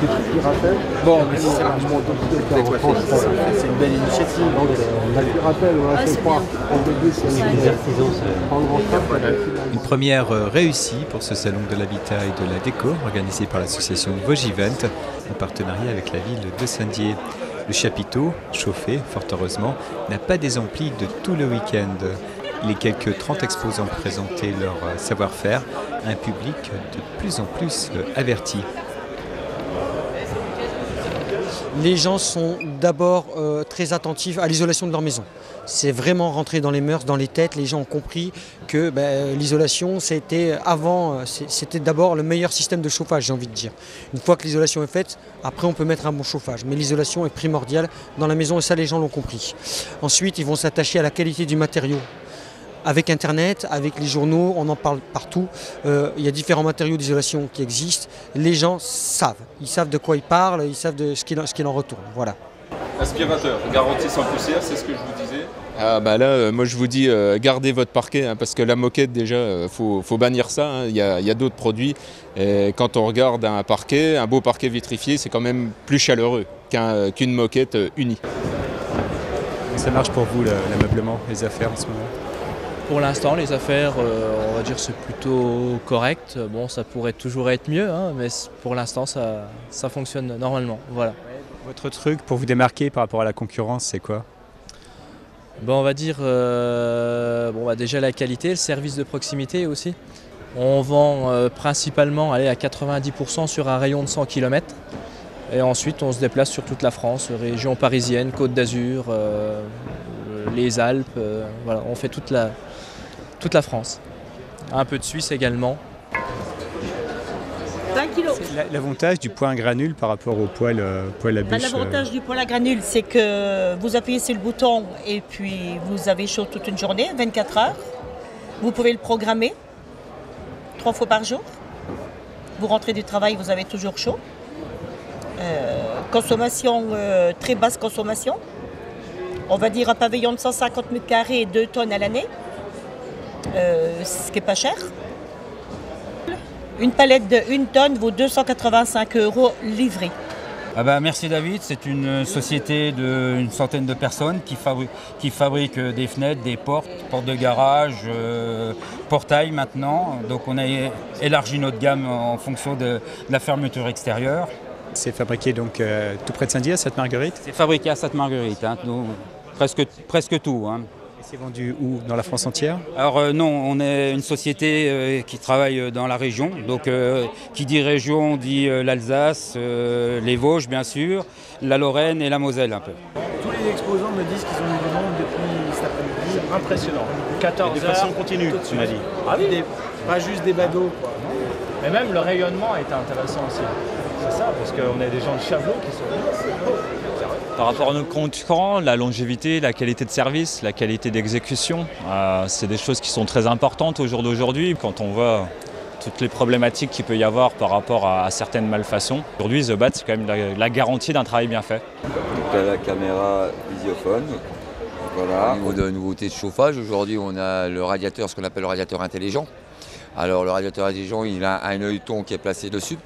C'est qui rappelle. Bon, mais si ça marche C'est une belle initiative. qui rappelle, c'est pas. Une première réussie pour ce salon de l'habitat et de la déco organisé par l'association Vosgivent en partenariat avec la ville de Saint-Dié. Le chapiteau, chauffé fort heureusement, n'a pas des amplis de tout le week-end. Les quelques 30 exposants présentaient leur savoir-faire à un public de plus en plus averti. Les gens sont d'abord très attentifs à l'isolation de leur maison. C'est vraiment rentré dans les mœurs, dans les têtes. Les gens ont compris que l'isolation, c'était d'abord le meilleur système de chauffage, j'ai envie de dire. Une fois que l'isolation est faite, après on peut mettre un bon chauffage. Mais l'isolation est primordiale dans la maison et ça, les gens l'ont compris. Ensuite, ils vont s'attacher à la qualité du matériau. Avec Internet, avec les journaux, on en parle partout. Il y a différents matériaux d'isolation qui existent. Les gens savent. Ils savent de quoi ils parlent, ils savent de ce qu'il en retourne. Voilà. Aspirateur, garantie sans poussière, c'est ce que je vous disais. Ah bah là, moi je vous dis, gardez votre parquet, hein, parce que la moquette déjà, faut bannir ça. Hein. Il y a d'autres produits. Et quand on regarde un parquet, un beau parquet vitrifié, c'est quand même plus chaleureux qu'une moquette unie. Ça marche pour vous l'ameublement, les affaires en ce moment? Pour l'instant, les affaires, on va dire c'est plutôt correct. Bon, ça pourrait toujours être mieux, hein, mais pour l'instant, ça fonctionne normalement. Voilà. Votre truc pour vous démarquer par rapport à la concurrence, c'est quoi? Bon, on va dire déjà la qualité, le service de proximité aussi. On vend principalement à 90% sur un rayon de 100 km. Et ensuite, on se déplace sur toute la France, région parisienne, Côte d'Azur, les Alpes. Voilà, on fait toute la France. Un peu de Suisse également. 20 kilos. L'avantage du poêle à granules par rapport au poêle à bûche. L'avantage du poêle à granules, c'est que vous appuyez sur le bouton et puis vous avez chaud toute une journée, 24 heures. Vous pouvez le programmer 3 fois par jour. Vous rentrez du travail, vous avez toujours chaud. Consommation, très basse consommation. On va dire un pavillon de 150 mètres carrés et 2 tonnes à l'année. Ce qui n'est pas cher. Une palette de 1 tonne vaut 285 € livrée. Merci David, c'est une société d'une centaine de personnes qui fabrique des fenêtres, des portes de garage, portails maintenant. Donc on a élargi notre gamme en fonction de la fermeture extérieure. C'est fabriqué donc tout près de Saint-Dié, à Sainte-Marguerite? C'est fabriqué à Sainte-Marguerite, hein, presque tout. Hein. Et c'est vendu où? Dans la France entière? Alors non, on est une société qui travaille dans la région. Donc qui dit région dit l'Alsace, les Vosges bien sûr, la Lorraine et la Moselle un peu. Tous les exposants me disent qu'ils ont eu du monde depuis cet après-midi. Impressionnant. 14 de façon continue, tu m'as dit. Ah oui, pas juste des badauds, quoi. Mais même le rayonnement est intéressant aussi. C'est ça, parce qu'on a des gens de Chavelot qui sont venus. Par rapport à nos concurrents, la longévité, la qualité de service, la qualité d'exécution, c'est des choses qui sont très importantes au jour d'aujourd'hui. Quand on voit toutes les problématiques qu'il peut y avoir par rapport à certaines malfaçons, aujourd'hui The Bat, c'est quand même la garantie d'un travail bien fait. Donc là, la caméra visiophone. Voilà. Au niveau de nouveautés de chauffage, aujourd'hui on a le radiateur, ce qu'on appelle le radiateur intelligent. Alors le radiateur intelligent, il a un œilleton qui est placé dessus.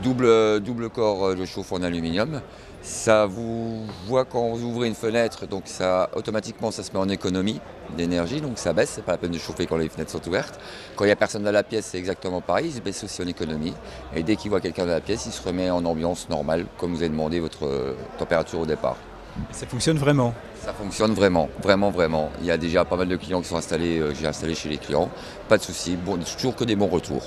Double corps de chauffe en aluminium. Ça vous voit quand vous ouvrez une fenêtre, donc ça automatiquement ça se met en économie d'énergie, donc ça baisse, c'est pas la peine de chauffer quand les fenêtres sont ouvertes. Quand il n'y a personne dans la pièce, c'est exactement pareil, il se baisse aussi en économie. Et dès qu'il voit quelqu'un dans la pièce, il se remet en ambiance normale, comme vous avez demandé votre température au départ. Ça fonctionne vraiment? Ça fonctionne vraiment. Il y a déjà pas mal de clients qui sont installés, j'ai installé chez les clients, pas de souci, toujours que des bons retours.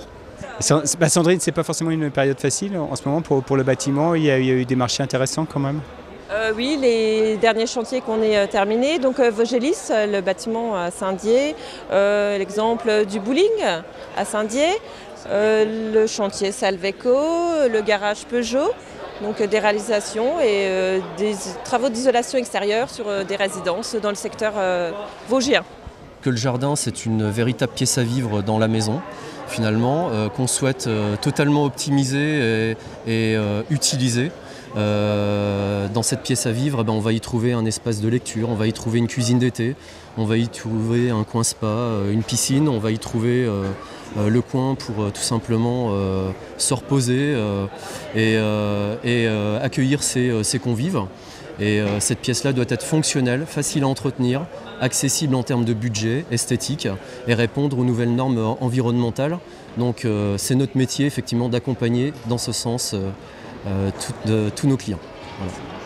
Sandrine, c'est pas forcément une période facile en ce moment pour le bâtiment, il y a eu des marchés intéressants quand même? Oui, les derniers chantiers qu'on ait terminés, donc Vogelis, le bâtiment à Saint-Dié, l'exemple du bowling à Saint-Dié, le chantier Salveco, le garage Peugeot, donc des réalisations et des travaux d'isolation extérieure sur des résidences dans le secteur vosgien. Que le jardin, c'est une véritable pièce à vivre dans la maison. Finalement, qu'on souhaite totalement optimiser et utiliser. Dans cette pièce à vivre, on va y trouver un espace de lecture, on va y trouver une cuisine d'été, on va y trouver un coin spa, une piscine, on va y trouver le coin pour tout simplement se reposer et accueillir ses convives. Et cette pièce-là doit être fonctionnelle, facile à entretenir, accessible en termes de budget, esthétique et répondre aux nouvelles normes environnementales. Donc c'est notre métier effectivement d'accompagner dans ce sens tous nos clients. Voilà.